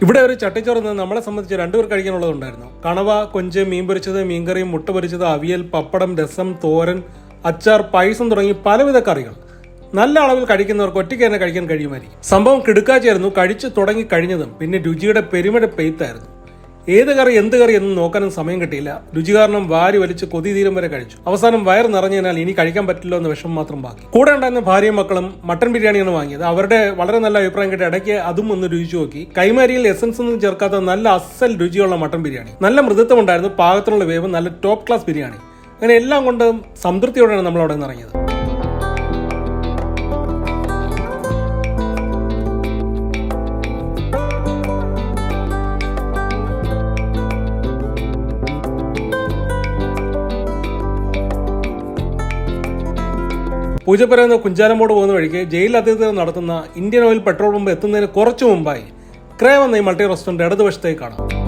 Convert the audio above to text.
ഇവിടെ ഒരു ചട്ടിച്ചോറ് നമ്മളെ സംബന്ധിച്ച് രണ്ടുപേർ കഴിക്കാനുള്ളതുണ്ടായിരുന്നു. കണവ, കൊഞ്ച്, മീൻ പൊരിച്ചത്, മീൻകറിയും, മുട്ട പൊരിച്ചത്, അവിയൽ, പപ്പടം, രസം, തോരൻ, അച്ചാർ, പായസം തുടങ്ങി പലവിധ കറികൾ. നല്ല അളവിൽ കഴിക്കുന്നവർക്ക് ഒറ്റയ്ക്ക് തന്നെ കഴിക്കാൻ കഴിയുമായിരിക്കും. സംഭവം കിടുക്കാച്ചായിരുന്നു. കഴിച്ചു തുടങ്ങി കഴിഞ്ഞതും പിന്നെ രുചിയുടെ പെരുമഴ പെയ്ത്തായിരുന്നു. ഏത് കറി എന്ത് കറി എന്നും നോക്കാനും സമയം കിട്ടിയില്ല. രുചി കാരണം വാരി വലിച്ച് കൊതി തീരം വരെ കഴിച്ചു. അവസാനം വയർ നിറഞ്ഞതിനാൽ ഇനി കഴിക്കാൻ പറ്റില്ലോ എന്ന വിഷമം മാത്രം ബാക്കി. കൂടെ ഉണ്ടായിരുന്ന ഭാര്യയും മക്കളും മട്ടൻ ബിരിയാണിയാണ് വാങ്ങിയത്. അവരുടെ വളരെ നല്ല അഭിപ്രായം കേട്ട് ഇടയ്ക്ക് അതും ഒന്ന് രുചിച്ചു നോക്കി. കൈമാരിയിൽ എസൻസ് ഒന്നും ചേർക്കാത്ത നല്ല അസൽ രുചിയുള്ള മട്ടൻ ബിരിയാണി. നല്ല മൃദുത്വം ഉണ്ടായിരുന്നു, പാകത്തിനുള്ള വേവ്, നല്ല ടോപ്പ് ക്ലാസ് ബിരിയാണി. അങ്ങനെ എല്ലാം കൊണ്ട് സംതൃപ്തിയോടെയാണ് നമ്മൾ അവിടെ നിന്ന് ഇറങ്ങിയത്. പൂജപ്പുര കുഞ്ചാലമോട് പോകുന്ന വഴിക്ക് ജയിൽ അധികൃതർ നടത്തുന്ന ഇന്ത്യൻ ഓയിൽ പെട്രോൾ പമ്പ് എത്തുന്നതിന് കുറച്ചു മുമ്പായി ക്രേവ് എന്ന ഈ മൾട്ടി റെസ്റ്റോറന്റ് ഇടതുവശത്തേക്ക് കാണാം.